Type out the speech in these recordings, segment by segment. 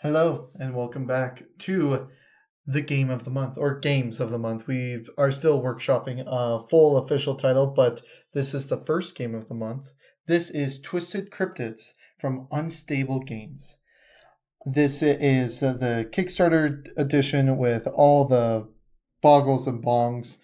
Hello, and welcome back to the Game of the Month, or Games of the Month. We are still workshopping a full official title, but this is the first Game of the Month. This is Twisted Cryptids from Unstable Games. This is the Kickstarter edition with all the boggles and bongs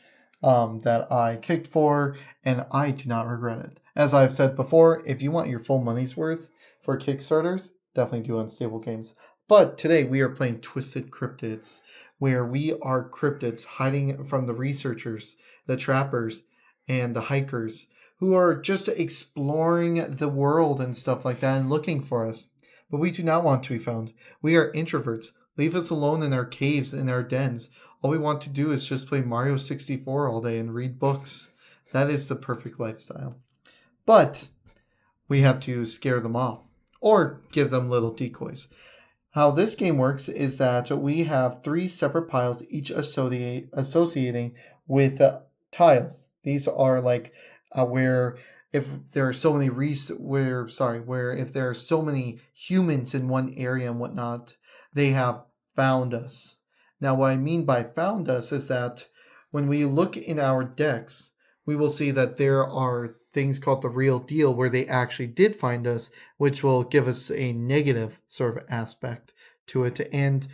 that I kicked for, and I do not regret it. As I've said before, if you want your full money's worth for Kickstarters, definitely do Unstable Games. But today we are playing Twisted Cryptids, where we are cryptids hiding from the researchers, the trappers, and the hikers who are just exploring the world and stuff like that and looking for us. But we do not want to be found. We are introverts. Leave us alone in our caves, in our dens. All we want to do is just play Mario 64 all day and read books. That is the perfect lifestyle. But we have to scare them off or give them little decoys. How this game works is that we have three separate piles, each associating with tiles. These are like where if there are so many where if there are so many humans in one area and whatnot, they have found us. Now, what I mean by found us is that when we look in our decks, we will see that there are things called the real deal where they actually did find us, which will give us a negative sort of aspect to it. And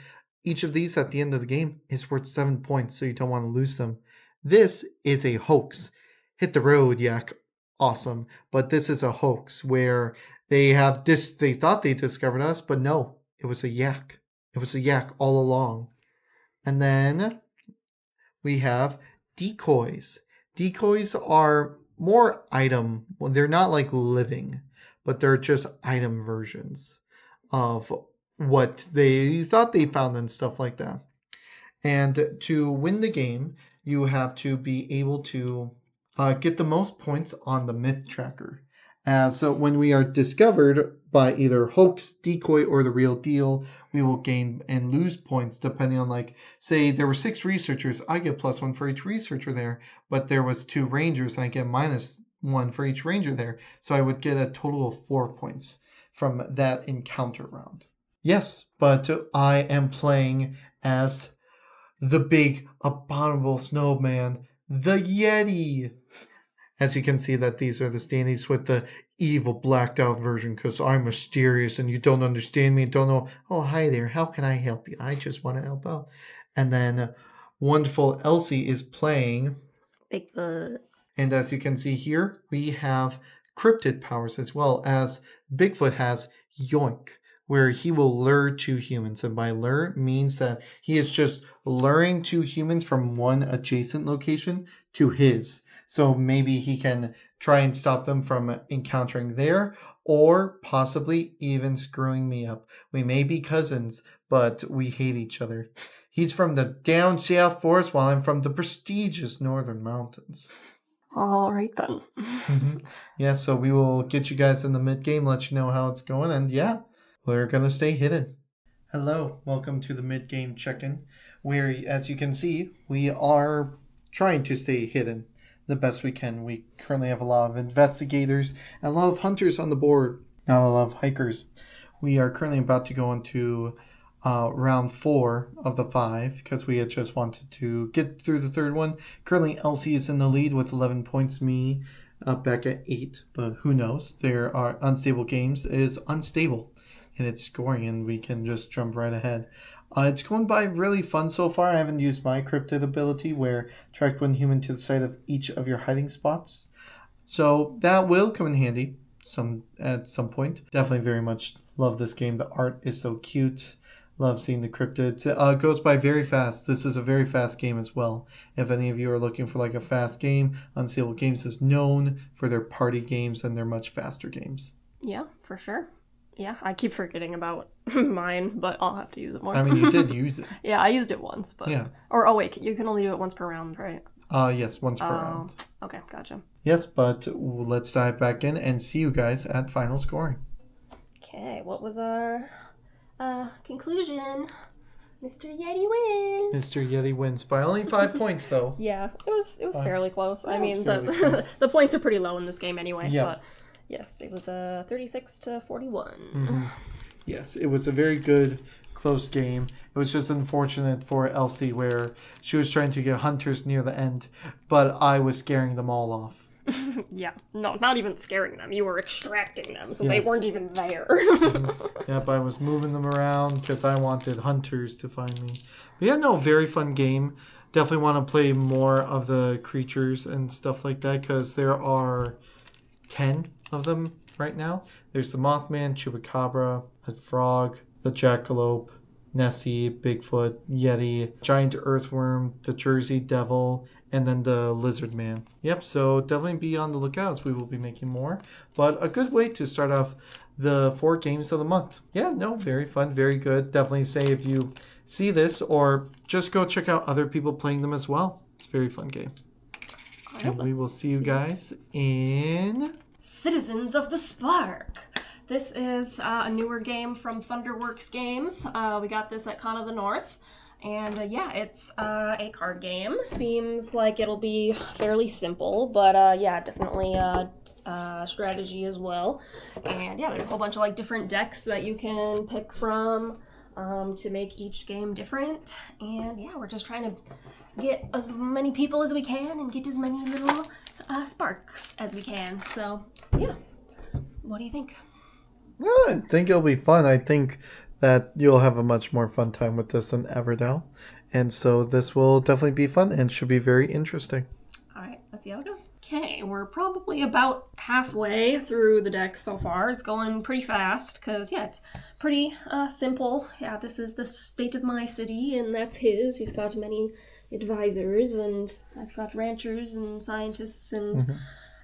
each of these at the end of the game is worth 7 points, so you don't want to lose them. This is a hoax. Hit the road, yak. Awesome. But this is a hoax where they thought they discovered us, but no, it was a yak. It was a yak all along. And then we have decoys. Decoys are more item. Well, they're not like living, but they're just item versions of what they thought they found and stuff like that. And to win the game, you have to be able to get the most points on the myth tracker. As when we are discovered by either hoax, decoy, or the real deal, we will gain and lose points depending on, like, say there were 6 researchers, I get +1 for each researcher there, but there was 2 rangers, and I get -1 for each ranger there. So I would get a total of 4 points from that encounter round. Yes, but I am playing as the big abominable snowman, the Yeti. As you can see that these are the standees with the evil blacked out version because I'm mysterious and you don't understand me and don't know, oh, hi there, how can I help you? I just want to help out. And then wonderful Elsie is playing Bigfoot. And as you can see here, we have cryptid powers as well, as Bigfoot has Yoink, where he will lure 2 humans. And by lure means that he is just luring 2 humans from one adjacent location to his. So maybe he can try and stop them from encountering there, or possibly even screwing me up. We may be cousins, but we hate each other. He's from the down south forest while I'm from the prestigious northern mountains. All right then. Mm-hmm. Yeah, so we will get you guys in the mid-game, let you know how it's going, and yeah, we're going to stay hidden. Hello, welcome to the mid-game check-in, where, as you can see, we are trying to stay hidden the best we can. We currently have a lot of investigators and a lot of hunters on the board, not a lot of hikers. We are currently about to go into round 4 of the 5 because we had just wanted to get through the third one. Currently, Elsie is in the lead with 11 points, me back at 8, but who knows? There are Unstable Games is unstable in its scoring, and we can just jump right ahead. It's going by really fun so far. I haven't used my cryptid ability where track 1 human to the side of each of your hiding spots. So that will come in handy at some point. Definitely very much love this game. The art is so cute. Love seeing the cryptids. It goes by very fast. This is a very fast game as well. If any of you are looking for like a fast game, Unstable Games is known for their party games and their much faster games. Yeah, for sure. Yeah, I keep forgetting about mine, but I'll have to use it more. I mean, you did use it. Yeah, I used it once, but... Yeah. Or, oh wait, you can only do it once per round, right? Yes, once per round. Okay, gotcha. Yes, but let's dive back in and see you guys at final scoring. Okay, what was our conclusion? Mr. Yeti wins. Mr. Yeti wins by only 5 points, though. Yeah, it was fairly close. I mean, close. the points are pretty low in this game anyway, Yeah. but... Yes, it was 36 to 41. Mm-hmm. Yes, it was a very good, close game. It was just unfortunate for Elsie where she was trying to get hunters near the end, but I was scaring them all off. Yeah, no, not even scaring them. You were extracting them, so Yeah. they weren't even there. Yep, I was moving them around because I wanted hunters to find me. But yeah, no, very fun game. Definitely want to play more of the creatures and stuff like that because there are 10 of them right now. There's the Mothman, Chupacabra, the Frog, the Jackalope, Nessie, Bigfoot, Yeti, Giant Earthworm, the Jersey Devil, and then the Lizard Man. Yep, so definitely be on the lookout as we will be making more. But a good way to start off the 4 games of the month. Yeah, no, very fun, very good. Definitely say if you see this or just go check out other people playing them as well. It's a very fun game. And we will see you guys in Citizens of the Spark. This is a newer game from Thunderworks Games. We got this at Con of the North. And yeah, it's a card game. Seems like it'll be fairly simple, but yeah, definitely strategy as well. And yeah, there's a whole bunch of like different decks that you can pick from to make each game different. And yeah, we're just trying to get as many people as we can and get as many little sparks as we can. So yeah, what do you think? I think it'll be fun. I think that you'll have a much more fun time with this than Everdell. And so this will definitely be fun and should be very interesting. All right, let's see how it goes. Okay, we're probably about halfway through the deck so far. It's going pretty fast because, yeah, it's pretty simple. Yeah, this is the state of my city, and that's his. He's got many advisors, and I've got ranchers and scientists and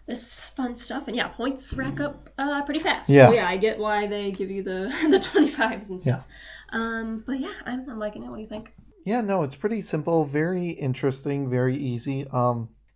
this fun stuff. And yeah, points rack up pretty fast. Yeah. So yeah, I get why they give you the 25s and stuff. But yeah, I'm liking it. What do you think? Yeah, no, it's pretty simple, very interesting, very easy.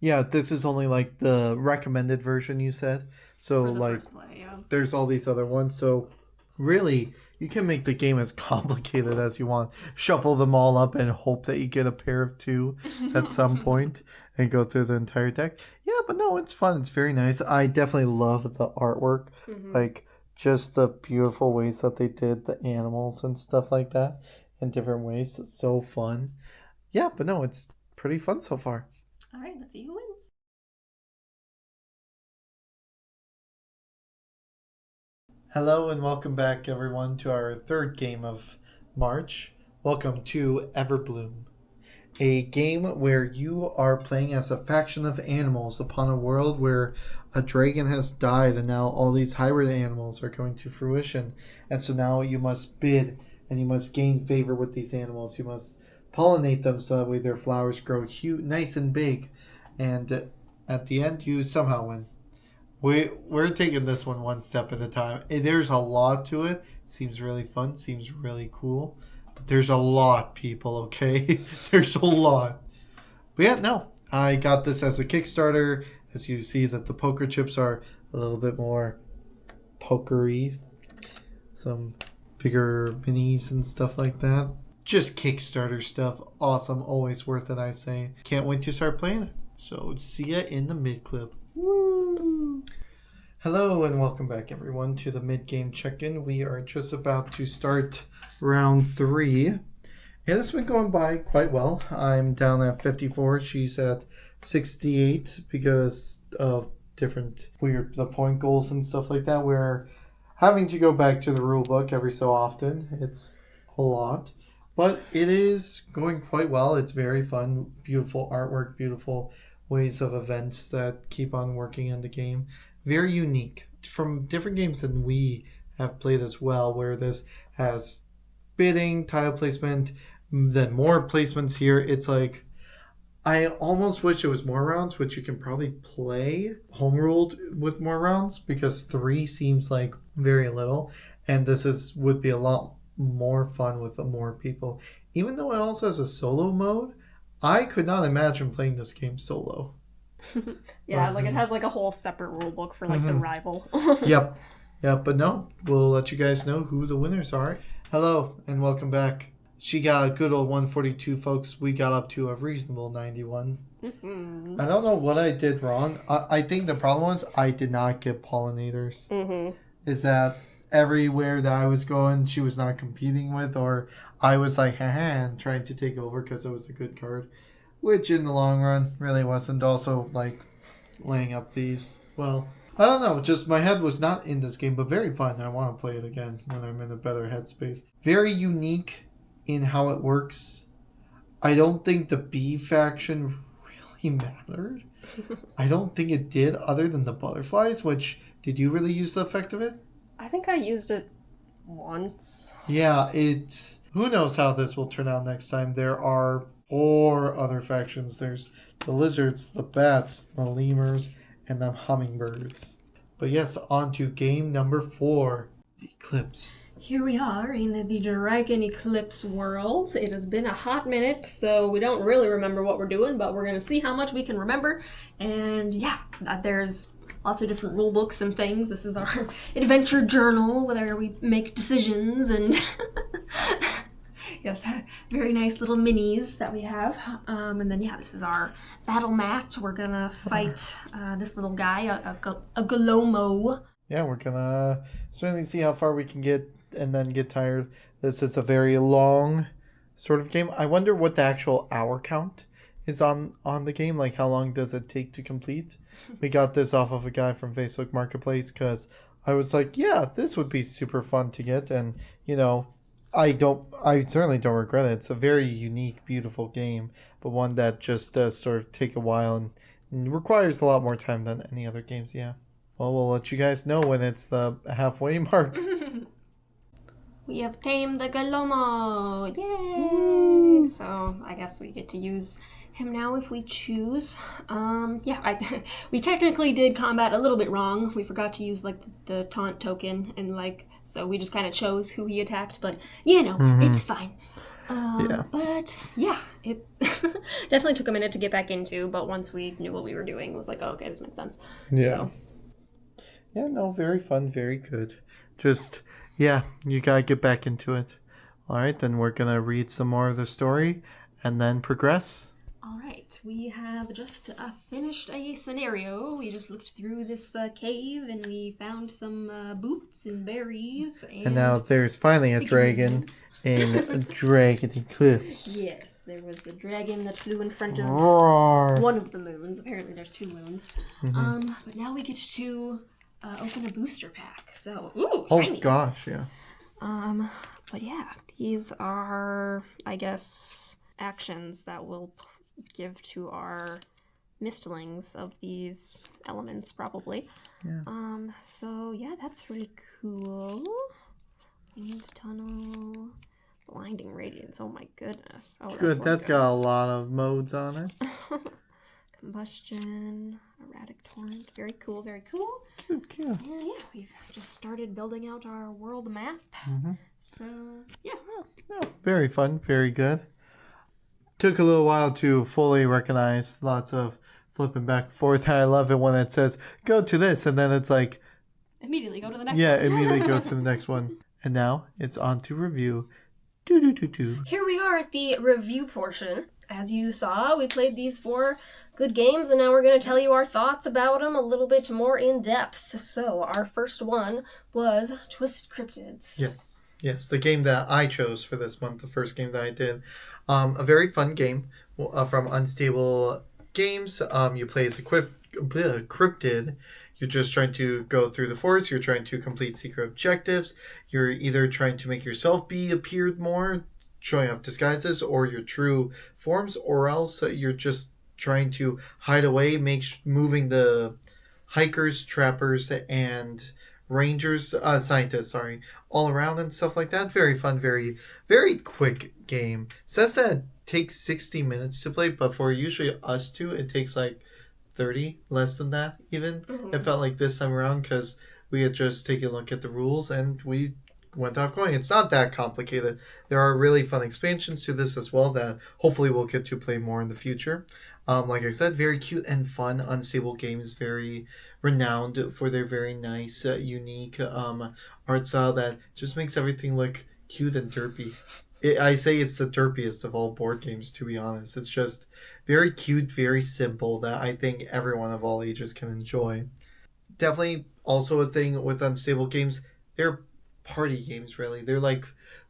Yeah, this is only like the recommended version you said. So For the like first play, yeah. there's all these other ones. So really, you can make the game as complicated as you want. Shuffle them all up and hope that you get a pair of 2 at some point and go through the entire deck. Yeah, but no, it's fun. It's very nice. I definitely love the artwork. Like just the beautiful ways that they did the animals and stuff like that in different ways. It's so fun. Yeah, but no, it's pretty fun so far. All right, let's see who wins. Hello and welcome back everyone to our 3rd game of March. Welcome to Everbloom, a game where you are playing as a faction of animals upon a world where a dragon has died and now all these hybrid animals are coming to fruition. And so now you must bid and you must gain favor with these animals. You must pollinate them so that way their flowers grow huge, nice and big. And at the end, you somehow win. We're taking this one step at a time. There's a lot to it. Seems really fun. Seems really cool. But there's a lot, people, okay? There's a lot. But yeah, no. I got this as a Kickstarter. As you see that the poker chips are a little bit more pokery. Some bigger minis and stuff like that. Just Kickstarter stuff. Awesome. Always worth it, I say. Can't wait to start playing it. So see ya in the mid-clip. Woo! Hello and welcome back everyone to the mid-game check-in. We are just about to start round 3. And it's been going by quite well. I'm down at 54. She's at 68 because of different the point goals and stuff like that. We're having to go back to the rule book every so often. It's a lot. But it is going quite well. It's very fun. Beautiful artwork, beautiful ways of events that keep on working in the game. Very unique from different games that we have played as well, where this has bidding, tile placement, then more placements here. It's like, I almost wish it was more rounds, which you can probably play home ruled with more rounds because 3 seems like very little. And this would be a lot more fun with more people. Even though it also has a solo mode, I could not imagine playing this game solo. Yeah, like it has like a whole separate rule book for like the rival. Yep. But no, we'll let you guys know who the winners are. Hello and welcome back. She got a good old 142, folks. We got up to a reasonable 91. I don't know what I did wrong. I think the problem was I did not get pollinators. Is that everywhere that I was going, she was not competing with, or I was like, haha, and trying to take over because it was a good card, which in the long run really wasn't. Also, like, laying up these, well, I don't know, just my head was not in this game, but very fun. I want to play it again when I'm in a better headspace. Very unique in how it works. I don't think the B faction really mattered. I don't think it did, other than the butterflies, which, did you really use the effect of it? I think I used it once. Yeah, who knows how this will turn out next time. There are 4 other factions. There's the lizards, the bats, the lemurs, and the hummingbirds. But yes, on to game number 4, the Eclipse. Here we are in the Dragon Eclipse world. It has been a hot minute, so we don't really remember what we're doing, but we're going to see how much we can remember. And yeah, there's lots of different rule books and things. This is our adventure journal where we make decisions and yes, very nice little minis that we have. And then yeah, this is our battle mat. We're going to fight this little guy, a Galomo. Yeah, we're going to certainly see how far we can get and then get tired. This is a very long sort of game. I wonder what the actual hour count is on the game. Like, how long does it take to complete? We got this off of a guy from Facebook Marketplace because I was like, yeah, this would be super fun to get. And, you know, I certainly don't regret it. It's a very unique, beautiful game, but one that just does sort of take a while and requires a lot more time than any other games, yeah. Well, we'll let you guys know when it's the halfway mark. We have tamed the Galomo! Yay! So I guess we get to use him now if we choose. We technically did combat a little bit wrong. We forgot to use like the taunt token, and like, so we just kind of chose who he attacked, but you know, it's fine. But yeah, it definitely took a minute to get back into, but once we knew what we were doing, it was like, oh, okay, this makes sense. Yeah. So. Yeah, no, very fun, very good. Just, yeah, you gotta get back into it. All right, then we're gonna read some more of the story and then progress. All right, we have just finished a scenario. We just looked through this cave and we found some boots and berries. And now there's finally a dragon in Dragon Eclipse. Yes, there was a dragon that flew in front of Roar. one of the moons. Apparently there's 2 moons. But now we get to open a booster pack. So, ooh, shiny. Oh gosh, yeah. But yeah, these are, I guess, actions that we'll give to our mistlings of these elements, probably. Yeah. So yeah, that's really cool. Wind tunnel, blinding radiance. Oh my goodness. Oh, Good. That's got a lot of modes on it. Combustion, erratic torrent. Very cool. Very cool. Cute. And yeah, we've just started building out our world map. So yeah. Very fun. Very good. Took a little while to fully recognize lots of flipping back and forth. I love it when it says, go to this, and then it's like... Immediately go to the next one. Yeah, immediately go to the next one. And now it's on to review. Do. Here we are at the review portion. As you saw, we played these 4 good games, and now we're going to tell you our thoughts about them a little bit more in depth. So, our first one was Twisted Cryptids. Yes, the game that I chose for this month, the first game that I did. A very fun game from Unstable Games. You play as a cryptid. You're just trying to go through the forest. You're trying to complete secret objectives. You're either trying to make yourself be appeared more, showing off disguises, or your true forms, or else you're just trying to hide away, moving the hikers, trappers, and rangers, scientists, all around and stuff like that. Very fun, very, very quick game. Says that it takes 60 minutes to play, but for usually us two, it takes like 30, less than that even. It felt like this time around because we had just taken a look at the rules and we went off going. It's not that complicated. There are really fun expansions to this as well that hopefully we'll get to play more in the future. Like I said, very cute and fun. Unstable Games, very renowned for their very nice, unique art style that just makes everything look cute and derpy. I say it's the derpiest of all board games, to be honest. It's just very cute, very simple that I think everyone of all ages can enjoy. Definitely also a thing with Unstable Games. They're party games, really. They're like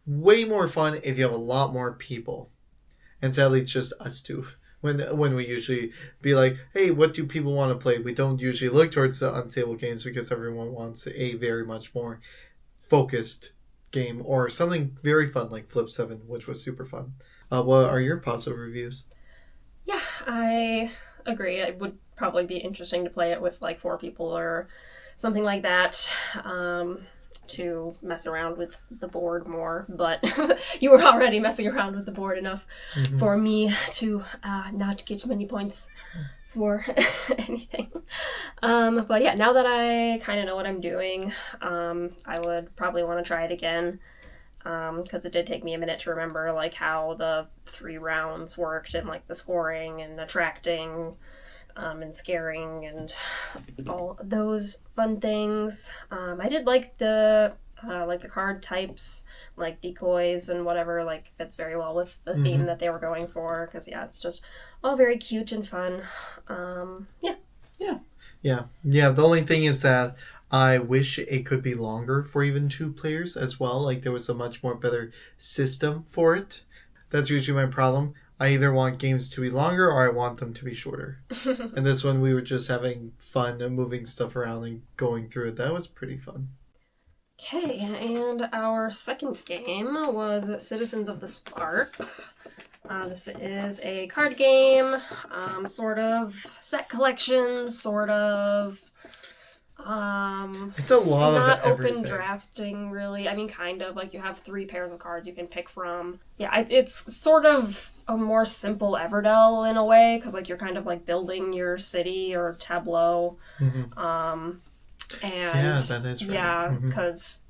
way more fun if you have a lot more people. And sadly, it's just us two. When we usually be like, hey, what do people want to play? We don't usually look towards the unstable games because everyone wants a very much more focused game or something very fun like Flip 7, which was super fun. What are your positive reviews? Yeah, I agree. It would probably be interesting to play it with like 4 people or something like that. To mess around with the board more, but you were already messing around with the board enough for me to not get many points for anything. But yeah, now that I kind of know what I'm doing, I would probably want to try it again, because it did take me a minute to remember like how the 3 rounds worked and like the scoring and attracting and scaring and all those fun things. I did like the card types, like decoys and whatever, like fits very well with the theme that they were going for, because yeah, it's just all very cute and fun. Yeah. The only thing is that I wish it could be longer for even 2 players as well. Like there was a much more better system for it. That's usually my problem. I either want games to be longer or I want them to be shorter. And this one we were just having fun and moving stuff around and going through it. That was pretty fun. Okay, and our second game was Citizens of the Spark. This is a card game, sort of set collection, sort of. It's a lot not of everything. Open drafting, really. I mean, kind of. Like, you have 3 pairs of cards you can pick from. Yeah, it's sort of a more simple Everdell in a way, because, like, you're kind of, like, building your city or tableau. And yeah, that is right. Yeah, because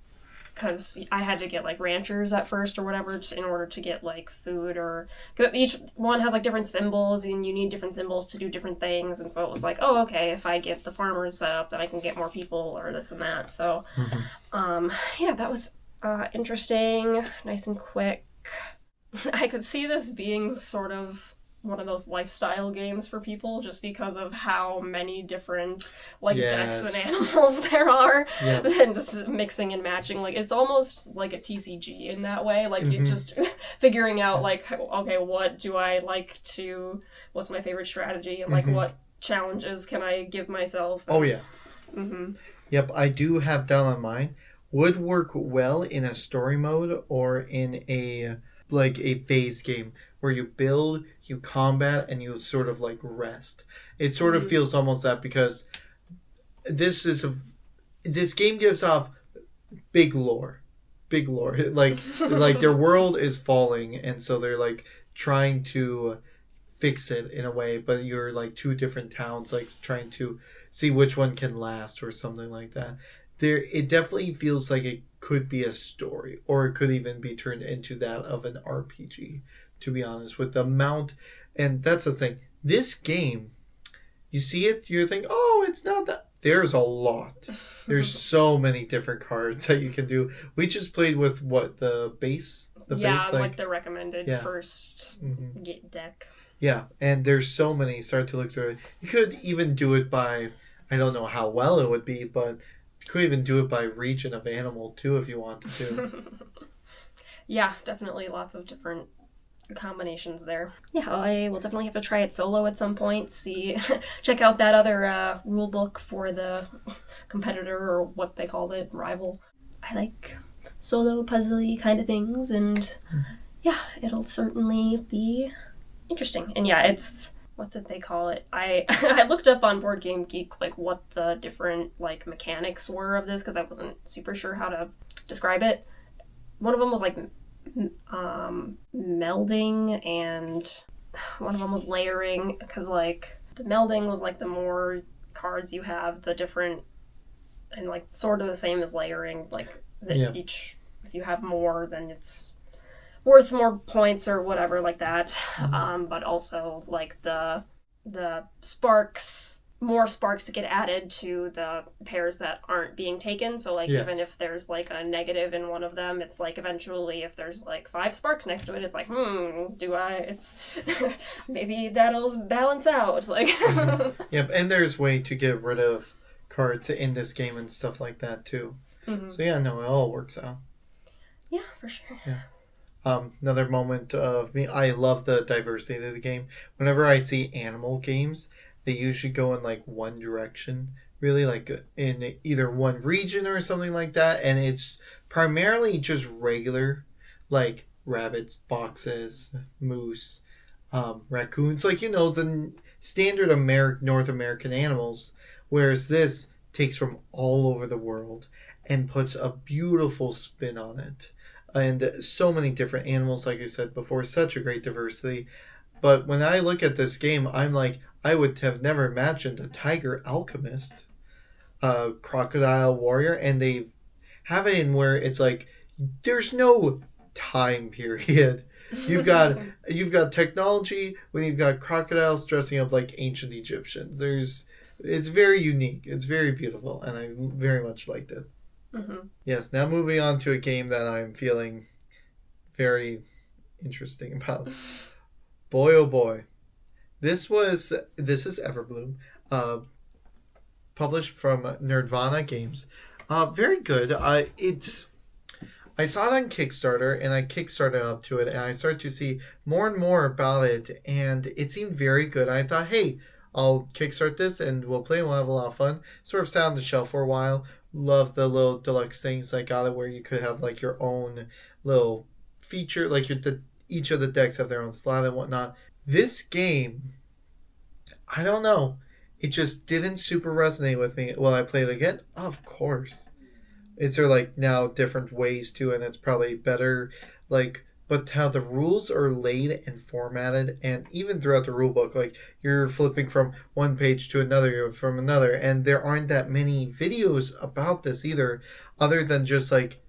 I had to get like ranchers at first or whatever in order to get like food, or cause each one has like different symbols and you need different symbols to do different things, and so it was like, oh, okay, if I get the farmers set up then I can get more people or this and that. So yeah, that was interesting, nice and quick. I could see this being sort of one of those lifestyle games for people, just because of how many different like decks and animals there are, and just mixing and matching. Like it's almost like a TCG in that way. Like you just figuring out like, okay, what do I like to? What's my favorite strategy, and like what challenges can I give myself? And, oh yeah. Yep, I do have down on mine. Would work well in a story mode or in a phase game where you build, you combat, and you sort of like rest. It sort of feels almost that, because this game gives off big lore. Like their world is falling, and so they're like trying to fix it in a way, but you're like 2 different towns like trying to see which one can last or something like that. It definitely feels like it could be a story, or it could even be turned into that of an RPG, to be honest, with the amount. And that's the thing. This game, you see it, you think, oh, it's not that. There's a lot. There's so many different cards that you can do. We just played with the base? Like the recommended first deck. Yeah, and there's so many. Start to look through it. You could even do it by, I don't know how well it would be, but you could even do it by region of animal too if you wanted to. Yeah, definitely lots of different combinations there. Yeah, I will definitely have to try it solo at some point. Check out that other rule book for the competitor, or what they called it, rival. I like solo puzzly kind of things, and yeah, it'll certainly be interesting. And yeah, it's, what did they call it? I looked up on Board Game Geek like what the different like mechanics were of this, because I wasn't super sure how to describe it. One of them was like melding, and one of them was layering, because like the melding was like the more cards you have, the different, and like sort of the same as layering, like each, if you have more then it's worth more points or whatever like that. But also like the sparks, more sparks to get added to the pairs that aren't being taken. So like even if there's like a negative in one of them, it's like eventually if there's like 5 sparks next to it, it's like it's maybe that'll balance out. Like Yep, and there's way to get rid of cards in this game and stuff like that too. Mm-hmm. So yeah, no, it all works out. Yeah, for sure. Yeah. Another moment of me, I love the diversity of the game. Whenever I see animal games, they usually go in like one direction, really, like in either one region or something like that, and it's primarily just regular, like rabbits, foxes, moose, raccoons, like the standard North American animals. Whereas this takes from all over the world and puts a beautiful spin on it, and so many different animals, like I said before, such a great diversity. But when I look at this game, I'm like, I would have never imagined a tiger alchemist, a crocodile warrior, and they have it in where it's like there's no time period. You've got you've got technology when you've got crocodiles dressing up like ancient Egyptians. It's very unique. It's very beautiful, and I very much liked it. Mm-hmm. Yes, now moving on to a game that I'm feeling very interesting about. Boy, oh boy. This is Everbloom, published from Nerdvana Games. Very good. I saw it on Kickstarter, and I kickstarted up to it, and I started to see more and more about it, and it seemed very good. I thought, hey, I'll kickstart this, and we'll play, and we'll have a lot of fun. Sort of sat on the shelf for a while. Love the little deluxe things. I got it where you could have like your own little feature, like each of the decks have their own slot and whatnot. This game, I don't know, it just didn't super resonate with me. Will I play it again? Of course. Is there like now different ways to, and it's probably better, like, but how the rules are laid and formatted, and even throughout the rule book, like you're flipping from one page to another, from another, and there aren't that many videos about this either, other than just like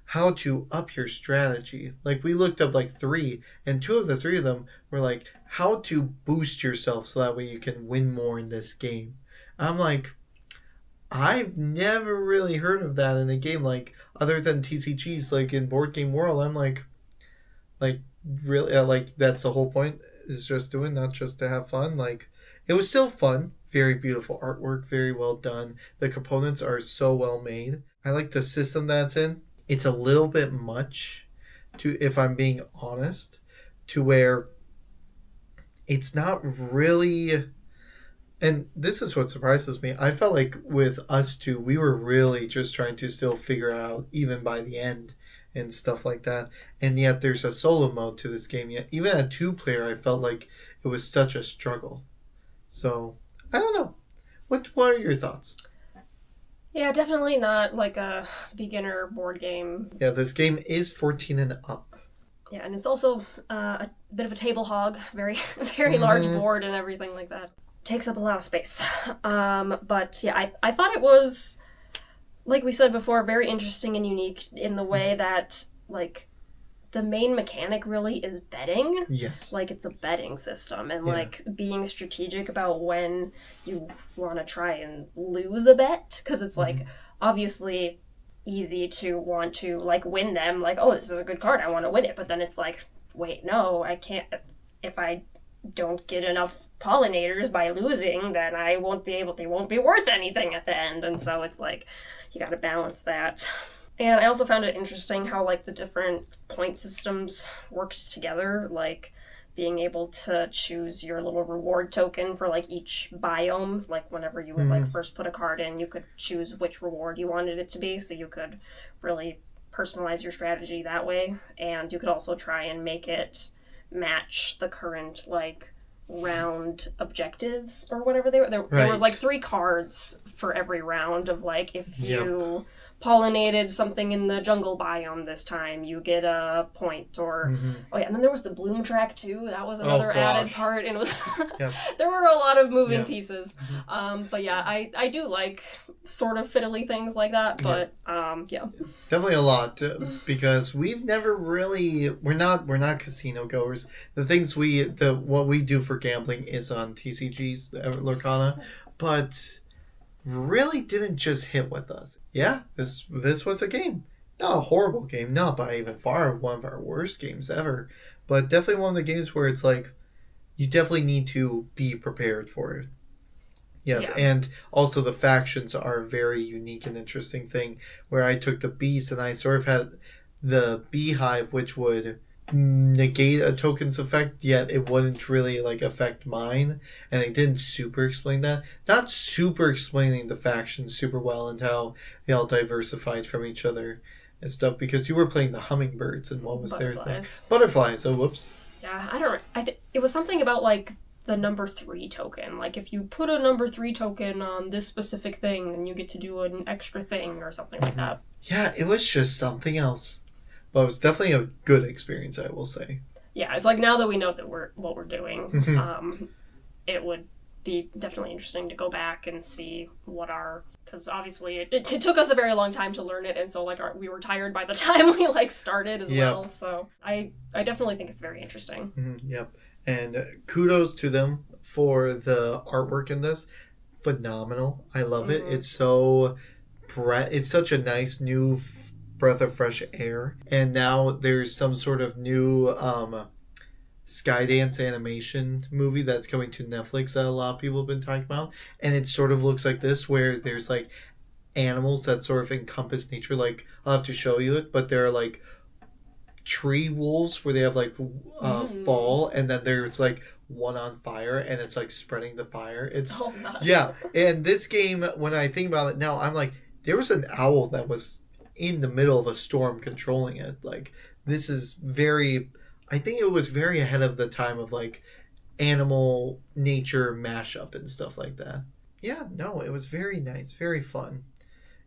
how to up your strategy. Like we looked up like three, and two of the three of them were like how to boost yourself so that way you can win more in this game. I'm like, I've never really heard of that in a game, like other than TCGs, like in Board Game World. I'm like really, like that's the whole point, is just doing, not just to have fun. Like it was still fun, very beautiful artwork, very well done. The components are so well made. I like the system that's in. It's a little bit much, to, if I'm being honest, to where it's not really. And this is what surprises me. I felt like with us two, we were really just trying to still figure out, even by the end, and stuff like that. And yet there's a solo mode to this game. Yet even at two-player, I felt like it was such a struggle. So I don't know. What are your thoughts? Yeah, definitely not like a beginner board game. Yeah, this game is 14 and up. Yeah, and it's also a bit of a table hog, very very large board and everything like that. Takes up a lot of space. But yeah, I thought it was, like we said before, very interesting and unique in the way that, like, the main mechanic really is betting. Yes. Like, it's a betting system, and like being strategic about when you want to try and lose a bet, because it's like obviously easy to want to like win them, like, oh, this is a good card, I want to win it, but then it's like, wait, no, I can't. If I don't get enough pollinators by losing, then they won't be worth anything at the end. And so it's like, you got to balance that. And I also found it interesting how like the different point systems worked together, like being able to choose your little reward token for like each biome. Like whenever you would like first put a card in, you could choose which reward you wanted it to be, so you could really personalize your strategy that way. And you could also try and make it match the current like round objectives or whatever they were. There was like 3 cards for every round of like, if you pollinated something in the jungle biome this time, you get a point, or oh yeah, and then there was the bloom track too. That was another added part, and it was there were a lot of moving pieces. But yeah, I do like sort of fiddly things like that, but definitely a lot, because we've never really, we're not casino goers. The things what we do for gambling is on TCGs, the Lorcana, but really didn't just hit with us. Yeah, this was a game. Not a horrible game, not by even far one of our worst games ever, but definitely one of the games where it's like, you definitely need to be prepared for it. Yes, Yeah. and also the factions are a very unique and interesting thing. Where I took the beast and I sort of had the beehive, which would negate a token's effect, yet it wouldn't really like affect mine. And they didn't super explain that. Not super explaining the factions super well and how they all diversified from each other and stuff. Because you were playing the hummingbirds and what was their thing? Butterflies. Oh, whoops. Yeah, I don't. It was something about like the number 3 token. Like if you put a number 3 token on this specific thing, then you get to do an extra thing or something like that. Yeah, it was just something else. But it was definitely a good experience, I will say. Yeah, it's like now that we know that what we're doing, it would be definitely interesting to go back and see what our, because obviously it took us a very long time to learn it, and so like we were tired by the time we like started as well. So I definitely think it's very interesting. Yep. And kudos to them for the artwork in this. Phenomenal. I love it. It's so it's such a nice new breath of fresh air. And now there's some sort of new Skydance animation movie that's coming to Netflix that a lot of people have been talking about. And it sort of looks like this, where there's like animals that sort of encompass nature. Like, I'll have to show you it, but they're like tree wolves where they have like fall, and then there's like one on fire and it's like spreading the fire. It's yeah. And this game, when I think about it now, I'm like, there was an owl that was in the middle of a storm controlling it. Like, this is very, I think it was very ahead of the time of like animal nature mashup and stuff like that. Yeah, no, it was very nice, very fun.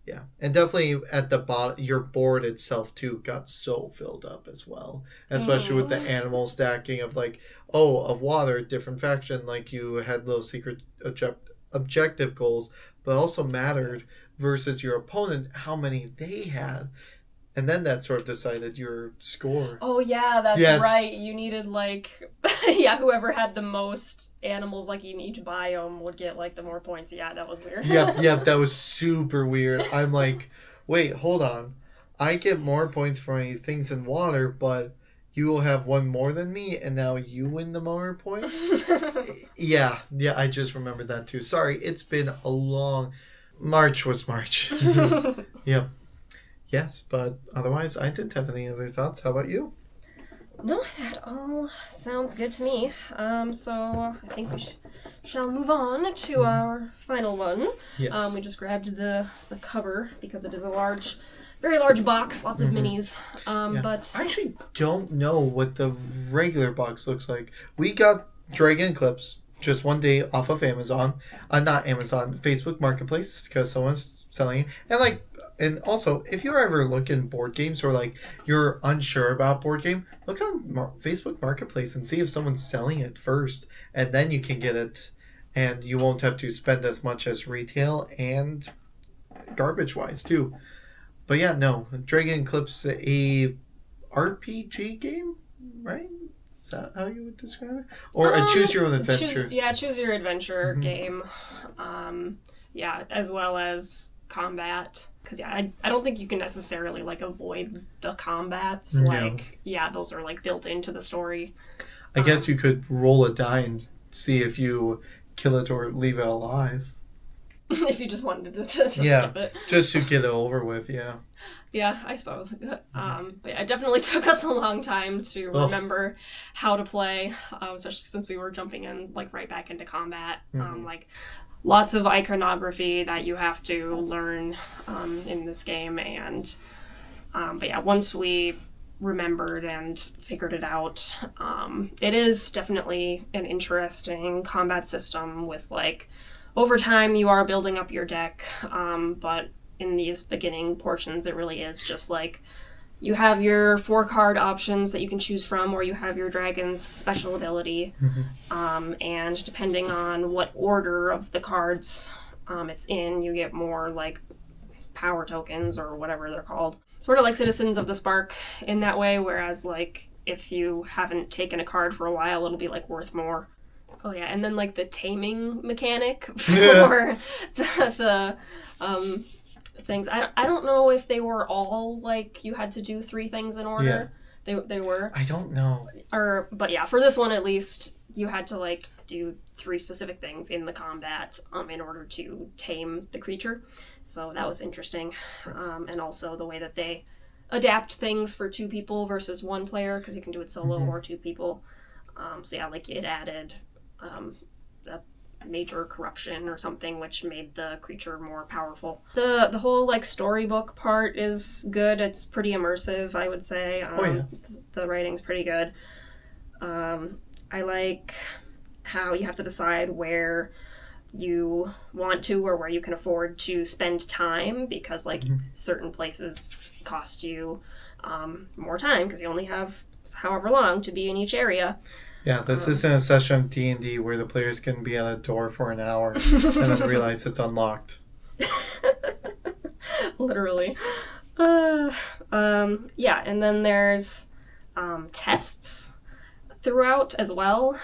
Yeah, and definitely at the bottom, your board itself too got so filled up as well, especially with the animal stacking of like, of water, different faction, like you had those secret objective goals, but also mattered versus your opponent how many they had, and then that sort of decided your score. Oh yeah, that's right. You needed like, whoever had the most animals like in each biome would get like the more points. Yeah, that was weird. Yep, that was super weird. I'm like, wait, hold on. I get more points for my things in water, but you will have one more than me, and now you win the more points? yeah, I just remembered that too. Sorry, it's been a long... March was March. Yep. Yes, but otherwise, I didn't have any other thoughts. How about you? No, that all sounds good to me. So I think we shall move on to our final one. Yes. We just grabbed the cover because it is a very large box, lots of minis. But I actually don't know what the regular box looks like. We got Dragon Eclipse just one day off of Amazon. Not Amazon, Facebook Marketplace, because someone's selling it. And also, if you're ever looking board games or like you're unsure about board game, look on Facebook Marketplace and see if someone's selling it first, and then you can get it, and you won't have to spend as much as retail and garbage wise too. But yeah, no, Dragon Eclipse, a RPG game, right? Is that how you would describe it? Or a choose your own adventure? Choose your adventure game. As well as combat. Because I don't think you can necessarily like avoid the combats. No. Those are like built into the story. I guess you could roll a die and see if you kill it or leave it alive. If you just wanted to skip it. Just to get it over with, yeah. Yeah, I suppose. But it definitely took us a long time to remember how to play, especially since we were jumping in like right back into combat. Lots of iconography that you have to learn in this game, and once we remembered and figured it out, it is definitely an interesting combat system with like over time you are building up your deck, but in these beginning portions it really is just like you have your 4-card options that you can choose from, or you have your dragon's special ability, and depending on what order of the cards it's in, you get more like power tokens or whatever they're called. Sort of like Citizens of the Spark in that way, whereas like if you haven't taken a card for a while, it'll be like worth more. Oh yeah, and then like the taming mechanic for the things. I don't know if they were all like you had to do 3 things in order. They were. I don't know. But for this one at least, you had to like do 3 specific things in the combat in order to tame the creature. So that was interesting. And also the way that they adapt things for 2 people versus 1 player, because you can do it solo or 2 people. So yeah, like it added a major corruption or something, which made the creature more powerful. The whole like storybook part is good. It's pretty immersive, I would say. The writing's pretty good. I like how you have to decide where you want to or where you can afford to spend time, because like certain places cost you more time because you only have however long to be in each area. Yeah, this isn't a session of D&D where the players can be at a door for an hour and then realize it's unlocked. Literally. Yeah, and then there's tests throughout as well.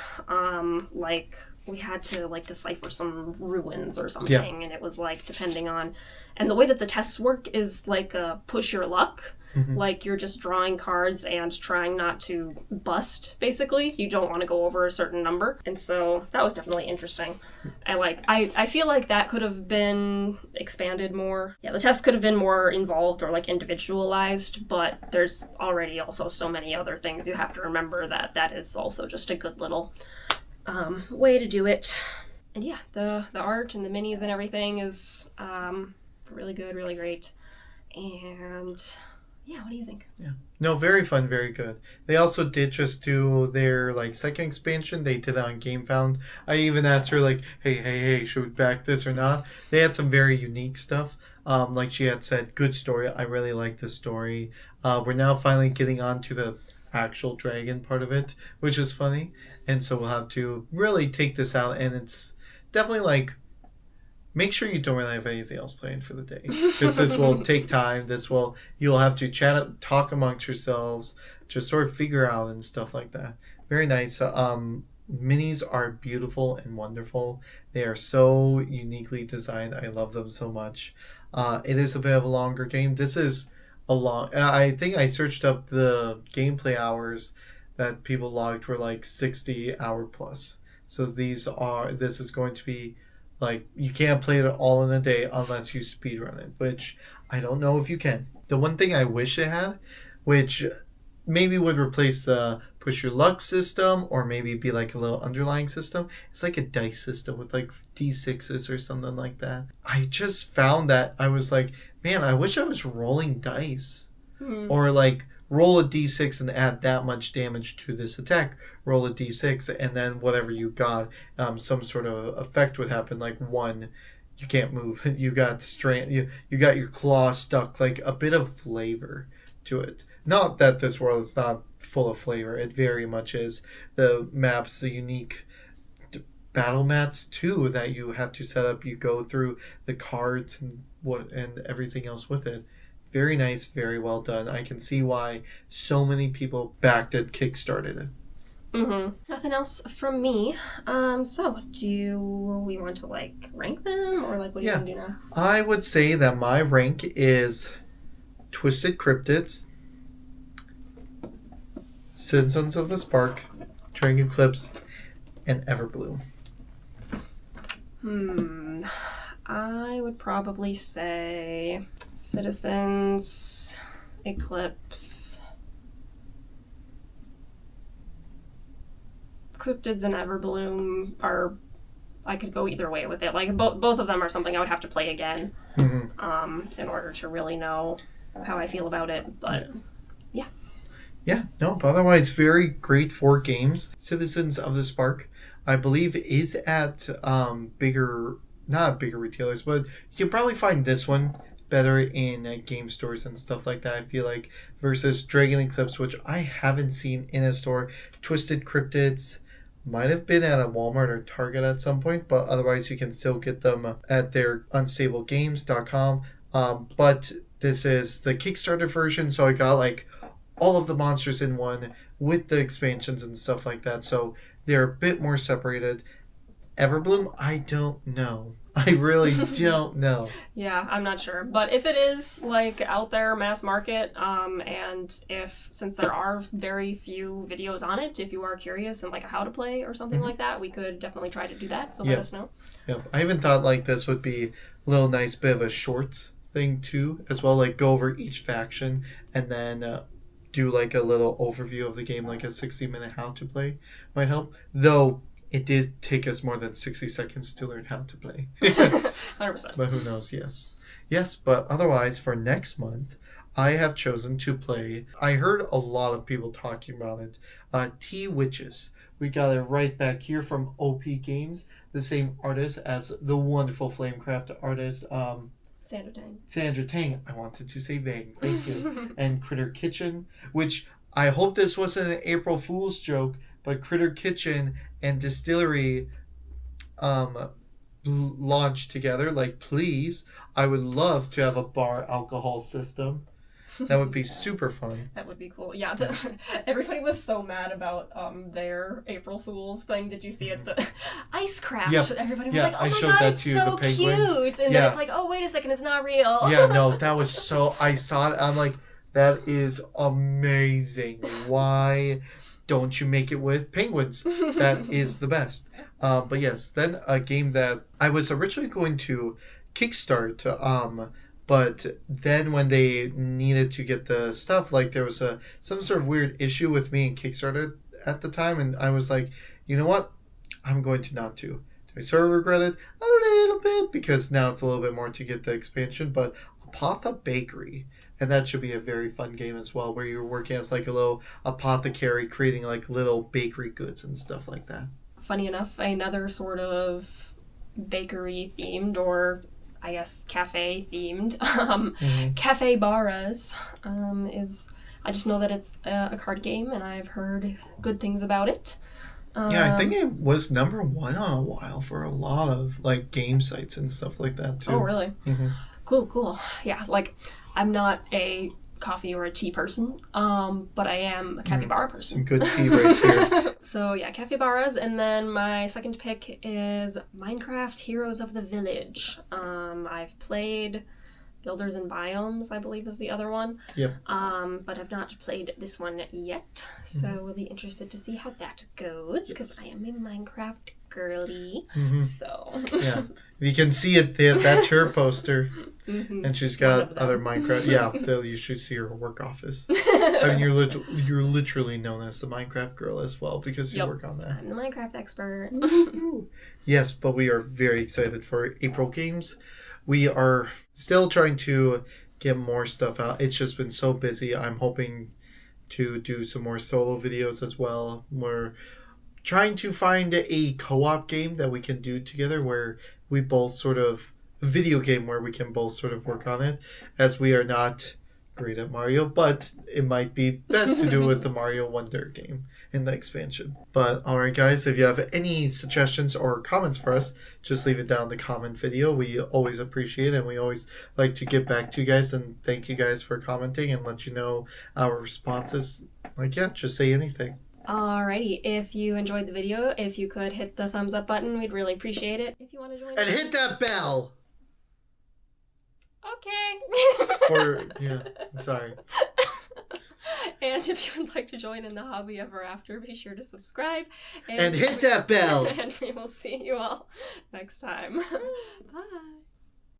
Like we had to like decipher some ruins or something, and it was like depending on, and the way that the tests work is like push your luck. Like you're just drawing cards and trying not to bust, basically. You don't want to go over a certain number. And so that was definitely interesting. I feel like that could have been expanded more. Yeah, the tests could have been more involved or like individualized, but there's already also so many other things you have to remember that is also just a good little way to do it. And yeah, the art and the minis and everything is really good, really great. And yeah, what do you think? Yeah. No, very fun, very good. They also did just do their like second expansion. They did it on GameFound. I even asked her like, hey, should we back this or not? They had some very unique stuff. Like she had said, good story. I really like this story. We're now finally getting on to the actual dragon part of it, which is funny. And so we'll have to really take this out. And it's definitely like, make sure you don't really have anything else planned for the day, because this will take time. You'll have to talk amongst yourselves, just sort of figure out and stuff like that. Very nice. Minis are beautiful and wonderful. They are so uniquely designed. I love them so much. It is a bit of a longer game. This is a long. I think I searched up the gameplay hours that people logged were like 60-hour plus. So this is going to be. Like, you can't play it all in a day unless you speedrun it, which I don't know if you can. The one thing I wish it had, which maybe would replace the push your luck system, or maybe be like a little underlying system, it's like a dice system with like D6s or something like that. I just found that I was like, man, I wish I was rolling dice. Or like, roll a d6 and add that much damage to this attack. Roll a d6 and then whatever you got, some sort of effect would happen. Like 1, you can't move. You got you got your claw stuck. Like a bit of flavor to it. Not that this world is not full of flavor. It very much is. The maps, the unique battle mats too that you have to set up. You go through the cards and everything else with it. Very nice, very well done. I can see why so many people backed it, kickstarted it. Nothing else from me. So do we want to like rank them, or like what do you want to do now? I would say that my rank is Twisted Cryptids, Citizens of the Spark, Dragon Eclipse, and Everbloom. I would probably say Citizens, Eclipse, Cryptids, and Everbloom are. I could go either way with it. Like both of them are something I would have to play again, in order to really know how I feel about it. But yeah, no. But otherwise, very great 4 games. Citizens of the Spark, I believe, is at not bigger retailers, but you can probably find this one better in game stores and stuff like that, I feel like, versus Dragon Eclipse, which I haven't seen in a store. Twisted Cryptids might have been at a Walmart or Target at some point, but otherwise you can still get them at their unstablegames.com. But this is the Kickstarter version, so I got like all of the monsters in one with the expansions and stuff like that, so they're a bit more separated. Everbloom, I don't know. I really don't know. Yeah, I'm not sure. But if it is like out there mass market, and if since there are very few videos on it, if you are curious and like how to play or something like that, we could definitely try to do that. So let us know. Yep. I even thought like this would be a little nice bit of a shorts thing too, as well. Like go over each faction and then do like a little overview of the game, like a 60-minute how to play might help. Though it did take us more than 60 seconds to learn how to play. 100%. But who knows, yes. Yes, but otherwise for next month, I have chosen to play, I heard a lot of people talking about it, T-Witches. We got it right back here from OP Games, the same artist as the wonderful Flamecraft artist, Sandra Tang. I wanted to say Vang, thank you. And Critter Kitchen, which I hope this wasn't an April Fool's joke, but Critter Kitchen and Distillery launched together. Like, please, I would love to have a bar alcohol system. That would be super fun. That would be cool. Yeah, everybody was so mad about their April Fool's thing. Did you see it? The ice craft. Yep. Everybody was Yeah, like, "Oh I my showed god, that it's to so the penguins. cute!" And then it's like, "Oh, wait a second, it's not real." Yeah, no, that was so. I saw it. I'm like, that is amazing. Why don't you make it with penguins? That is the best. But yes, then a game that I was originally going to kickstart. But then when they needed to get the stuff, like there was some sort of weird issue with me and Kickstarter at the time, and I was like, you know what? I'm going to not do. Do I sort of regret it? A little bit, because now it's a little bit more to get the expansion, but Apotha Bakery, and that should be a very fun game as well, where you're working as like a little apothecary, creating like little bakery goods and stuff like that. Funny enough, another sort of bakery themed, or I guess cafe themed, Cafe Barras is, I just know that it's a card game and I've heard good things about it. Yeah, I think it was #1 on a while for a lot of like game sites and stuff like that too. Oh, really? Mm-hmm. Cool. Yeah, like I'm not a coffee or a tea person, but I am a capybara person. Some good tea right here. So yeah, capybaras, and then my second pick is Minecraft Heroes of the Village. I've played Builders and Biomes, I believe is the other one. Yep. But I've not played this one yet, so we'll be interested to see how that goes, because I am a Minecraft girly. So yeah, you can see it there. That's her poster. And she's got other Minecraft. Yeah, you should see her work office. I mean, you're literally known as the Minecraft girl as well, because you work on that. I'm the Minecraft expert. Yes, but we are very excited for April games. We are still trying to get more stuff out. It's just been so busy. I'm hoping to do some more solo videos as well. We're trying to find a co-op game that we can do together, where we both sort of video game where we can both sort of work on it, as we are not great at Mario, but it might be best to do with the Mario Wonder game in the expansion. But alright guys, if you have any suggestions or comments for us, just leave it down in the comment video. We always appreciate it, and we always like to get back to you guys and thank you guys for commenting and let you know our responses. Like, yeah, just say anything. Alrighty, if you enjoyed the video, if you could hit the thumbs up button, we'd really appreciate it. If you want to join and hit that bell! Okay. Sorry. And if you would like to join in the hobby ever after, be sure to subscribe. And hit that bell! And we will see you all next time. Bye.